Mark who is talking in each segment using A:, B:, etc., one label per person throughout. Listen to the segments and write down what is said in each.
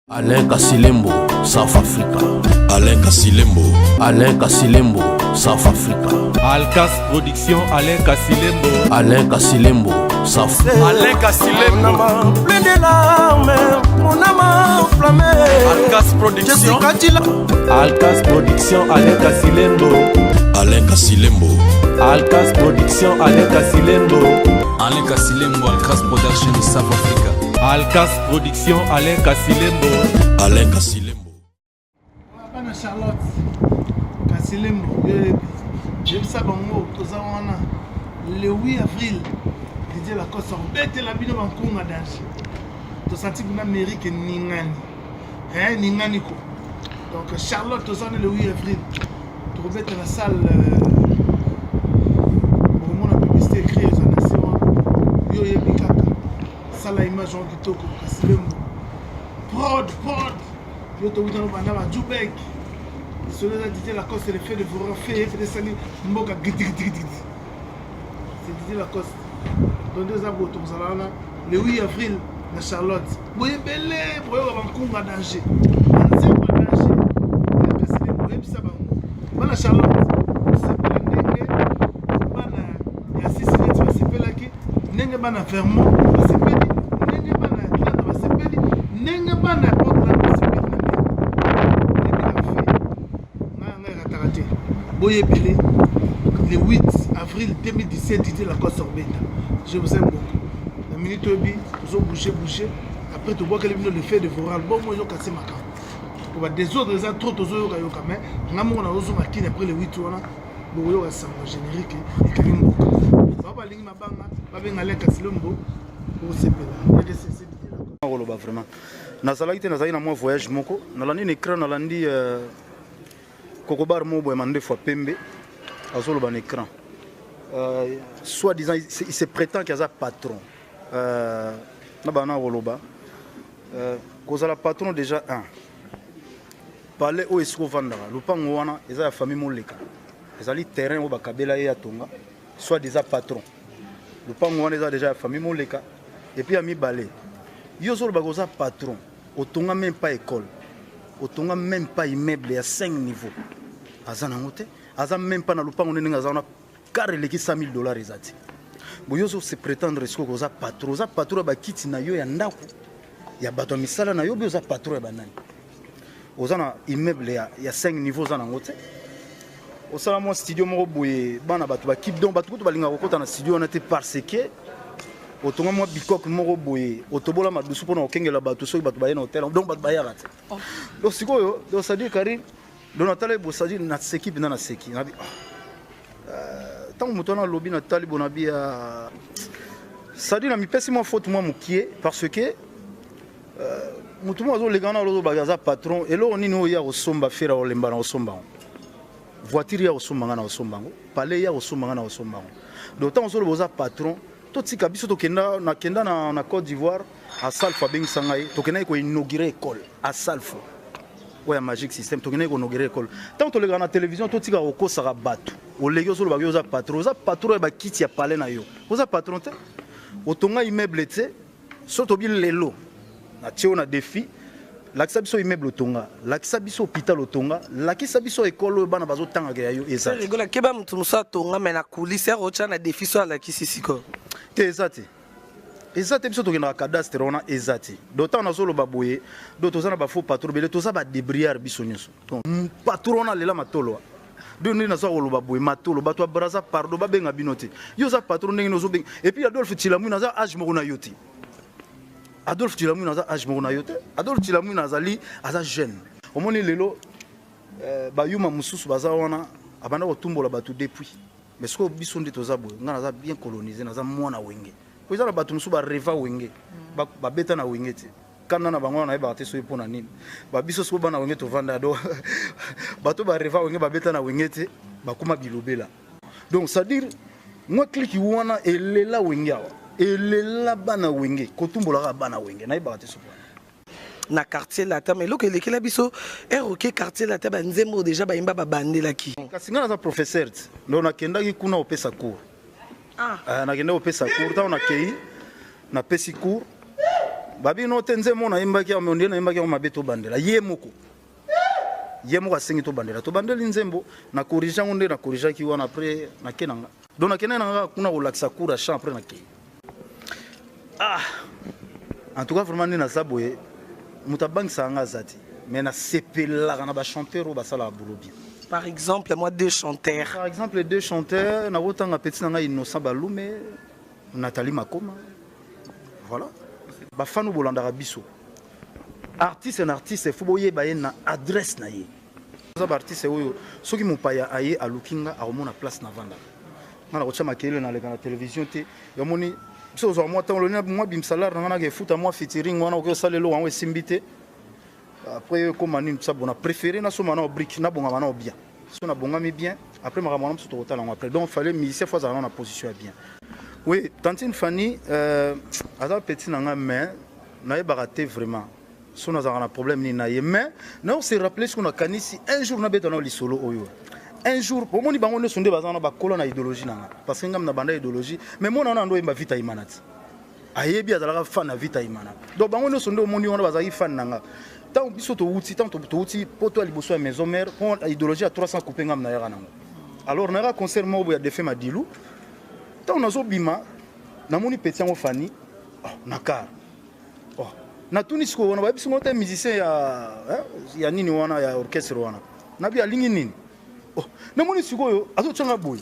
A: Alain Kasilembo, South Africa.
B: Alain Kasilembo.
A: Alain Kasilembo, South Africa.
C: Alcas Production, Alain Kasilembo.
A: Alain Kasilembo, South Africa.
C: Alain Kasilembo.
D: Plein de larmes, mon âme enflammée.
C: Alcas Production.
D: Alcas Production, Alain Kasilembo.
B: Alain Kasilembo.
D: Alcas Production, Alain Kasilembo.
E: Alain Kasilembo, Alcas Production, South Africa.
C: Alcas Production, Alain Kasilembo.
B: Alain Kasilembo.
F: Bana Charlotte Kasilembo je sais bango tozawana le 8 avril Didier Lacoste bête la bino bankunga danger to senti bina Amérique ningani ningani ko donc Charlotte tozana le 8 avril to bête la salle pour mon publicité écrit aux nations yo yebikaka sala image en kitoko Kasilembo prod yo to witano bana ba Jubek celui-là Didier Lacoste le fait de vous refaire fait de salir mboka c'est Didier Lacoste donc deux abos to zalana le 8 avril na Charlotte boye belé boye ba bankunga danger anze ba danger kasi le boye bisa bango bana Charlotte c'est ndenge bana ya sisine tu sepela ki ndenge bana Vermont ba sepeli ndenge bana Atlanta ba sepeli ndenge bana Portland ba sepeli boye belé le 8 avril 2017 Didier Lacoste Orbeta. Je vous aime beaucoup. La minute obi vous bouger après tu vois que le fait de vous rendre bon moi yo casser ma camp. On va des autres ça trop tozo yo ka mais ngamo na ozo makine après le 8 wana bo yo ka générique et kalimbo. Baba lingi mabanga babe ngale Kasilembo pour sepela. Il c'est Didier Lacoste.
G: Vraiment. Nazalaki nazali na moi voyage moko nalandi na écran nalandi Kokobar mo boy mandé fois pembe azolo ban écran soit disant il se prétend qu'il y a un patron na bana woloba kozala patron déjà un parler o esiko vandara lupango wana eza ya famille moleka ezali terrain o bakabela ya tonga soit disant patron lupango wana eza déjà ya famille moleka et puis ami balé yo zolo bakoza patron otonga même pas école otonga même pas immeuble à 5 niveaux azana ngote aza même pas na lupango nenga azana carré leki $100,000 ezati boyoso se prétendre esiko koza patron ba kiti na yo ya ndako ya bato misala na yo boza patron ya banani ozana immeuble ya 5 niveaux zana ngote osala mo studio moko boye bana bato ba kip donc bato ko balinga kokota na studio na te parce que otonga mo bikok moko boye otobola madusu pona okengela bato soki bato baye na hotel donc bato bayaka te donc sikoyo donc ça dit Karim Donatale Bosadi na seki bina na seki nabi tant moto na lobby na tali bonabi ça dit na mi pesi mo faute moi mukie parce que mutu mo azo legana lozo bagaza patron et lo nini o ya osomba fera olemba na osomba voiture ya osomba na osomba palais ya osomba na osomba d'autant on boza patron totika biso tokenda na Côte d'Ivoire à Salfa bengi sangai tokenda ko inaugurer école à Salfa ouais magique système tokenda ko inaugurer école tant to lega na télévision totika ko sara bato o legio solo bagyo za patron ba kiti ya palais na yo oza patron te otonga immeuble te soto bi lelo na tio na défi lakisa biso immeuble otonga lakisa biso hôpital otonga lakisa biso école bana bazo tanga ya yo eza
H: rigola keba mtu musa tonga mais na coulisse rocha na défi so la kisi siko
G: te ezate biso tokenda cadastre ona ezate d'autant na solo baboye d'autres na ba faux patron bele to za ba débriard biso nyonso donc patron na lela matolo doni na so loba boye matolo bato braza pardon ba benga binote yo za patron ndenge no zo benga et puis Adolphe Tilamu na za âge moko na yote Adolphe Tilamu na za âge moko na yote Adolphe Tilamu na zali aza jeune omoni lelo ba yuma mususu baza wana abanda kotumbola bato depuis mais ce que biso ndi toza boye ngana za bien colonisé na za mwana wenge ko za bato musu ba reva wenge ba beta na wenge te kana na bango na ba te so epona nini ba biso so bana wenge to vanda do bato ba reva wenge ba beta na wenge te ba kuma bilobela donc ça dire moi clique wana elela wenge awa elela bana wenge kotumbola bana wenge na ba te so
H: na quartier la table mais loke lekela biso eroke quartier la table nzembo déjà ba imba ba bandela ki
G: kasi ngana za professeur ndo nakendaki kuna opesa cours nakenda opesa cours ta na kei na pesi cours babi no tenze mona imbaki ya monde na imbaki ya mabeto bandela yemoko asengi to bandela nzembo na corrige ngonde na corrige ki wana après na kenanga donc na kenanga kuna relaxa cours champ après na ke en tout cas vraiment na saboye mutabang sanga zati mais na sepela na ba chanteur ba sala bolobi.
H: Par exemple, moi deux chanteurs.
G: Par exemple, deux chanteurs, na wotanga petit nanga Innocent Balume, Nathalie Makoma. Voilà. Ba fanu bolandara biso. Artiste un artiste, faut boyer ba na adresse na ye. Ça ba artiste oyo, soki mopaya aye a lookinga a remona place na vanda. Na la kocha makele na la télévision te, yomoni so zo moi tant le moi bim salaire na ke futa moi featuring wana ko salelo wan we simbite. Après comme on ça on a préféré na so mana brique na bonga mana bien. So na bonga mi bien, après ma ramona so total après. Donc fallait musicien fois ça na position bien. Oui, tantine Fanny ada petit nanga mais na baraté vraiment. So na un problème ni na mais non c'est rappelé ce qu'on a kanisi un jour na betona li solo oyo. Un jour pour moni bango ne sonde bazana ba kolona idéologie nanga parce que ngam na banda idéologie mais moi na ndo imba vita imanati. Ayebi azalaka fan na vita imana. Donc bango ne sonde moni on bazaki fan nanga. Tant biso to wuti tant to wuti poto liboso ya maison mère pour idéologie à 300 coupé ngam na yaka nango. Alors na concert mo ya défait Madilu. Tant na zo bima na moni petit en Fanny na car. Oh na Tunis ko wana ba biso ngota musicien ya nini wana ya orchestre wana. Na bi alingi nini? Oh na moni sikoyo azo changa boy.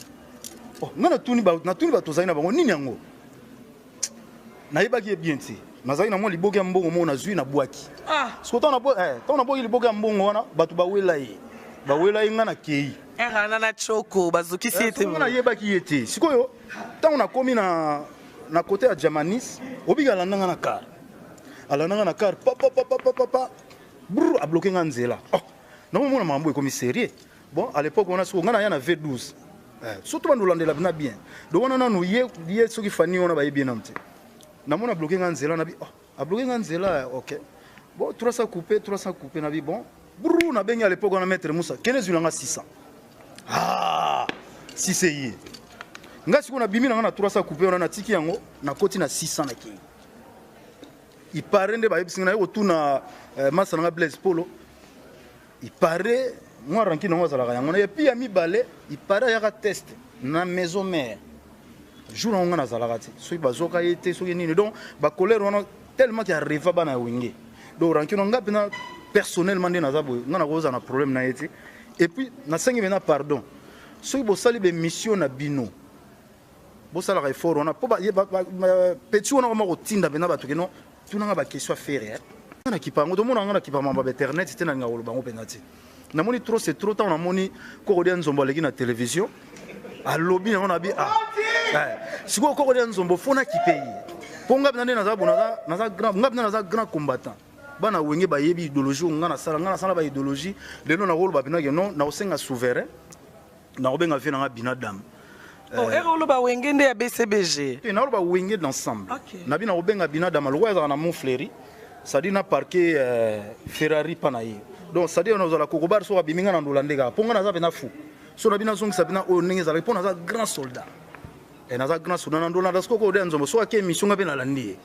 G: Oh na tuni ba tozali na bango nini yango? Na yebaki bien ti. Nazali na mo liboke ya mbongo mo na zui na bwaki. Siko tona bo liboke ya mbongo wana batu ba wela yi. Ba wela yi ngana kei.
H: Era na choko bazuki siete.
G: Na yebaki yete. Siko yo tant na komi na côté ya Jamanis, obiga la nanga na car. Ala nanga na car papa. Brrr a bloqué nganzela. Oh. Na mo na mambo e komi sérieux. Bon, à l'époque on a siko ngana ya na V12. Surtout bando landela bina bien. Do wana na no ye soki Fanny ona ba bien namte. Na mona bloqué nganzela na bi a bloqué nganzela OK bon 300 coupé na bi bon brou na bengi à l'époque on a mettre Moussa 15 zulanga 600 si c'est yé nga siko na bimi na 300 coupé on a tiki yango na koti na 600 na ki il paraît nde ba yebsinga na yotu na massa na Blaise Polo il paraît moi ranki na ngozala yango et puis ya mibale il paraît ya test na maison mère jour on a zalagati so bazoka yete so nini donc ba colère on tellement qu'il arrive ba na wingé donc ranki no ngapi na personnellement na zabo na koza na problème na yete et puis na sengi mena pardon so bo sali be mission na bino bo sala effort on a po ba petit on a ko tinda bena ba tukeno tunanga ba question faire na kipango to mona na kipama ba internet c'était na ngolo bango penati na moni trop c'est trop temps na moni ko ko dia nzombo leki na télévision a lobby on a bi si vous avez un zombo, il faut payer. Pour nga bina na za grand combattant. Bana wenge ba yebi idéologie ngana sala ba idéologie, le non na rôle ba bina non na osenga souverain. Na obenga vina nga bina dam.
H: Oh, erolo ba wenge nde ya BCBG.
G: Na rôle ba wenge d'ensemble. Na bina obenga bina dam lo wa na Montfleury. Ça dit na parqué Ferrari panaye. Donc ça dit on a la kokobar so biminga na ndolandeka. Ponga na za bina fou. So na bina zongi sabina o ninga za répondre na za grand soldat. Et na za grand soldat na ndona dasko ko de nzombo so ake mission nga bina landi.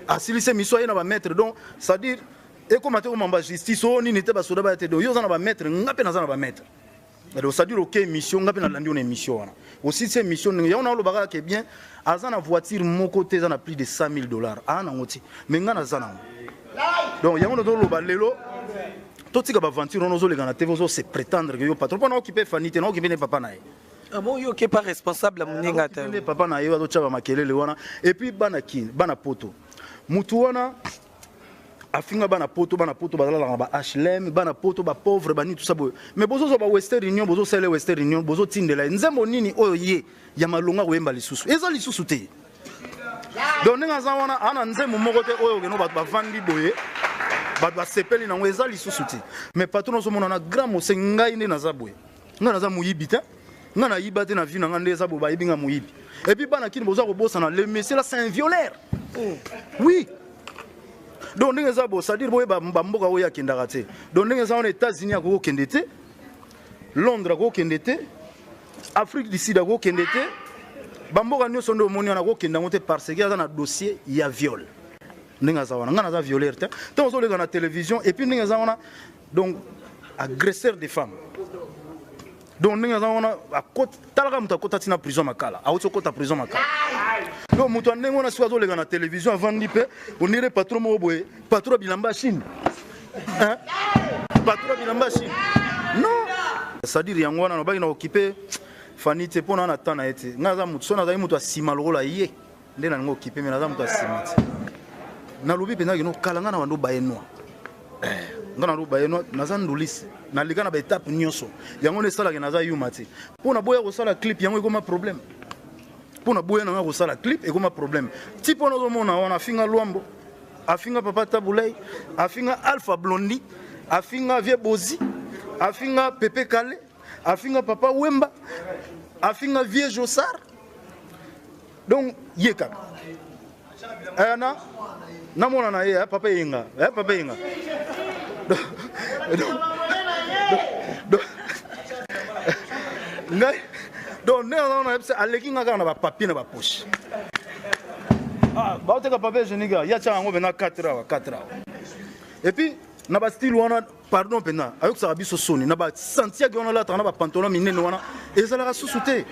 G: Asili se mission na ba maître donc ça dit et comme até mamba justice o ni nité ba soda ba té do yo za na ba maître ngape na za na ba maître. Donc ça dit OK mission ngape na landi on mission wana. Aussi ces missions ya on a lo baga ke bien azana voiture mon côté za na plus de $100,000 ah na ngoti mais nga na za na. Donc ya on do lo ba lelo tout ce que aventure on ozole kana TV se prétendre que yo patron pas na occuper fanité na occuper papa na.
H: Ah bon, yo qui pas responsable à mon ngata.
G: Papa na yo azocha ba makelele wana et puis bana kin bana poto. Mutu wana afinga bana poto bazala la ba HLM bana poto ba pauvre bani tout ça boy. Mais bozo zo ba Western Union bozo sele Western Union bozo tindela nzembo nini oyo ye ya malonga ko yemba lisusu. Eza lisusu te. Donc nga za wana ana nzembo moko te oyo keno ba vandi boye. Ba sepeli na eza lisusu te. Mais patron zo mona na grand mose ngai ne na za boye. Nga na za muyibi te. Nga na yibate na vie na ngande za bo ba yibinga muyibi. Et puis bana kini boza ko bossa na le monsieur là c'est un violeur. Oui. Donc ndenge za bo ça dire boye ba mboka oya kindaka te. Donc ndenge za on États-Unis ko kende te. Londres ko kende te. Afrique du Sud ko kende te. Ba mboka nyo sondo moni na ko kenda ngote parce que za na dossier ya viol. ndenge aza wana nga naza violeur te ntango ozoleka na télévision et puis ndenge aza wana donc agresseur des femmes donc ndenge aza wana talaka moto akota ntina prison makala awuti okota prison makala donc moto ndenge wana soki azoleka na télévision avandi mpe onire patron moko boye patron bilamba chine patron bilamba chine non c'est-à-dire yango wana nobaki na occupé fani te mpo na wana ata na ye te nga aza moto so nazali moto asima lokola ye nde na ningo occupé me naza moto asima te nalobi mpenza kino kala nga na bando bayenoi nga na bando bayenoi naza ndolisi naleka na baetape nyonso yango nde esalaka naza yuma te mpo na boya kosala clip yango ekoma problème mpo na boya nanga kosala clip ekoma problème ti mpo nazomona wana afinga lwambo afinga papa tabulei afinga alpha blondi afinga vie bozi afinga pepe kale afinga papa wemba afinga vie josar donc ye kaka ayana namona na ye papa yenga ngai donc ne na epse aleki nga kaka na bapapier na bapoche baoteka papier génique ya tia yango bena 4 heures et puis na ba style wana pardon pena ayokisaka biso soni na ba sentiaki wana lataka na bapantalon minene wana ezalaka susu te